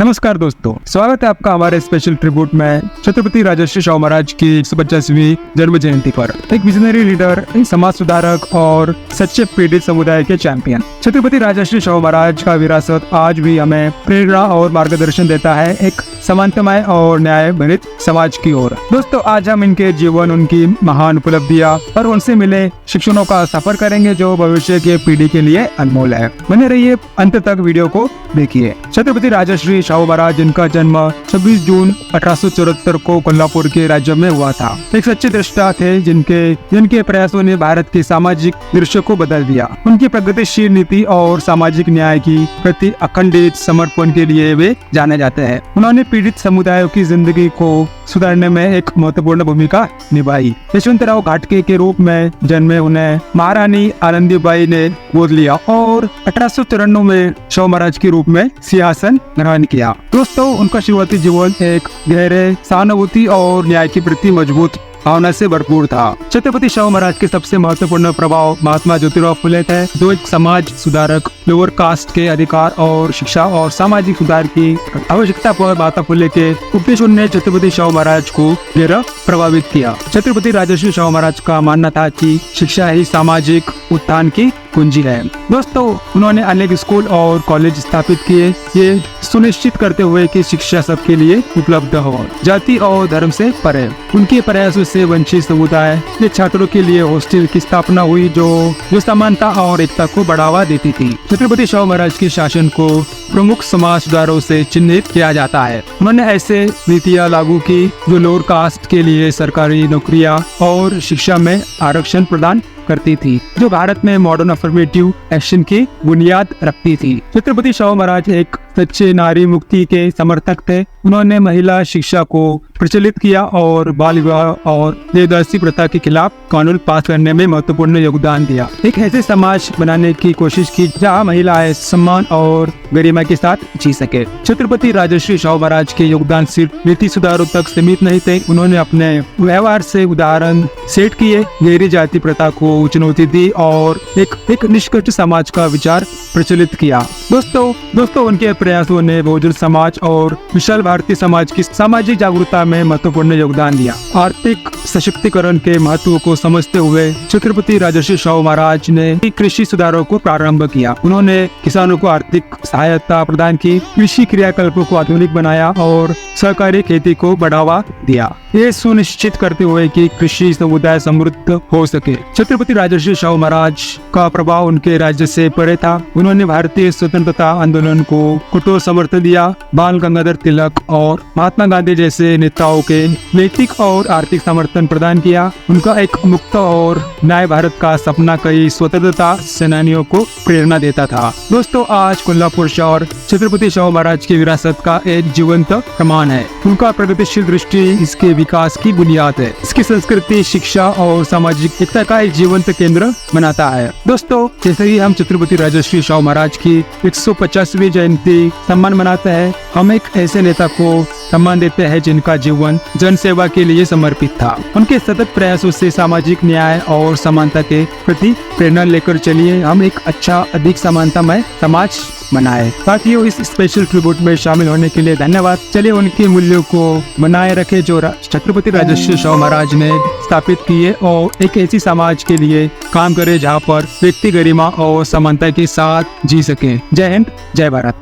नमस्कार दोस्तों, स्वागत है आपका हमारे स्पेशल ट्रिब्यूट में छत्रपति राजर्षि शाहू महाराज की 150वीं जन्म जयंती पर। एक विजनरी लीडर, एक समाज सुधारक और सच्चे पीड़ित समुदाय के चैंपियन छत्रपति राजर्षि शाहू महाराज का विरासत आज भी हमें प्रेरणा और मार्गदर्शन देता है एक समानतामय और न्याय भरित समाज की ओर। दोस्तों, आज हम इनके जीवन, उनकी महान उपलब्धियां और उनसे मिले शिक्षणों का सफर करेंगे जो भविष्य के पीढ़ी के लिए अनमोल है। बने रहिए, अंत तक वीडियो को देखिए। छत्रपति राजर्षि शाहू महाराज, जिनका जन्म 26 जून 1874 को कोल्हापुर के राज्य में हुआ था, एक सच्चे दृष्टा थे जिनके प्रयासों ने भारत के सामाजिक दृश्य को बदल दिया। उनकी प्रगतिशील नीति और सामाजिक न्याय की प्रति अखंडित समर्पण के लिए वे जाने जाते हैं। उन्होंने पीड़ित समुदायों की जिंदगी को सुधारने में एक महत्वपूर्ण भूमिका निभाई। यशवंतराव घाटगे के रूप में जन्मे उन्हें महारानी आनंदीबाई ने गोद लिया और 1893 में शाहू महाराज के रूप में सिंहासन ग्रहण किया। दोस्तों, उनका शुरुआती जीवन एक गहरे सहानुभूति और न्याय के प्रति मजबूत भावना से भरपूर था। छत्रपति शाहू महाराज के सबसे महत्वपूर्ण प्रभाव महात्मा ज्योतिराव फुले थे, जो एक समाज सुधारक, लोअर कास्ट के अधिकार और शिक्षा और सामाजिक सुधार की आवश्यकता पर माता फुले के उपदेशों ने छत्रपति शाहू महाराज को गहरा प्रभावित किया। छत्रपति राजर्षि शाहू महाराज का मानना था कि शिक्षा ही सामाजिक उत्थान की कुंजी है। दोस्तों, उन्होंने अनेक स्कूल और कॉलेज स्थापित किए, ये सुनिश्चित करते हुए कि शिक्षा सबके लिए उपलब्ध हो, जाति और धर्म से परे। उनके प्रयासों से वंचित समुदाय के छात्रों के लिए हॉस्टल की स्थापना हुई जो समानता और एकता को बढ़ावा देती थी। छत्रपति शाहू महाराज के शासन को प्रमुख समाज सुधारों से चिन्हित किया जाता है। उन्होंने ऐसे नीतियाँ लागू की जो लोअर कास्ट के लिए सरकारी नौकरियां और शिक्षा में आरक्षण प्रदान करती थी, जो भारत में मॉडर्न अफर्मेटिव एक्शन की बुनियाद रखती थी। छत्रपति शाहू महाराज एक सच्चे नारी मुक्ति के समर्थक थे। उन्होंने महिला शिक्षा को प्रचलित किया और बाल विवाह और देवदासी प्रथा के खिलाफ कानून पास करने में महत्वपूर्ण योगदान दिया। एक ऐसे समाज बनाने की कोशिश की जहां महिलाएं सम्मान और गरिमा के साथ जी सके। छत्रपति राजर्षि शाहू महाराज के योगदान सिर्फ नीति सुधारों तक सीमित नहीं थे। उन्होंने अपने व्यवहार से उदाहरण सेट किए, गहरी जाति प्रथा को चुनौती दी और एक निष्कर्ष समाज का विचार प्रचलित किया। दोस्तों, उनके प्रयासों ने बहुजन समाज और विशाल भारतीय समाज की सामाजिक जागरूकता में महत्वपूर्ण योगदान दिया। आर्थिक सशक्तिकरण के महत्व को समझते हुए छत्रपति राजर्षि शाहू महाराज ने कृषि सुधारों को प्रारंभ किया। उन्होंने किसानों को आर्थिक सहायता प्रदान की, कृषि क्रियाकलापों को आधुनिक बनाया और सहकारी खेती को बढ़ावा दिया, ये सुनिश्चित करते हुए कि कृषि समुदाय समृद्ध हो सके। छत्रपति राजर्षि शाहू महाराज का प्रभाव उनके राज्य से परे था। उन्होंने भारतीय स्वतंत्रता आंदोलन को कठोर समर्थन दिया। बाल गंगाधर तिलक और महात्मा गांधी जैसे नेताओं के नैतिक और आर्थिक समर्थन प्रदान किया। उनका एक मुक्त और न्याय भारत का सपना कई स्वतंत्रता सेनानियों को प्रेरणा देता था। दोस्तों, आज कोल्हापुर शहर छत्रपति शाहू महाराज की विरासत का एक जीवंत प्रमाण है। उनका प्रगतिशील दृष्टि इसके विकास की बुनियाद है। इसकी संस्कृति, शिक्षा और सामाजिक एकता का एक जीवंत केंद्र बनाता है। दोस्तों, जैसे ही हम छत्रपति राजर्षि शाहू महाराज की 150वीं जयंती सम्मान मनाते हैं, हम एक ऐसे नेता को सम्मान देते हैं जिनका जीवन जन सेवा के लिए समर्पित था। उनके सतत प्रयासों से सामाजिक न्याय और समानता के प्रति प्रेरणा लेकर चलिए हम एक अच्छा, अधिक समानतामय समाज बनाए। साथियों, इस स्पेशल ट्रिब्यूट में शामिल होने के लिए धन्यवाद। चलिए उनके मूल्यों को बनाए रखें जो छत्रपति राजर्षि शाहू महाराज ने स्थापित किए और एक ऐसी समाज के लिए काम करे जहाँ पर व्यक्ति गरिमा और समानता के साथ जी सके। जय हिंद, जय भारत।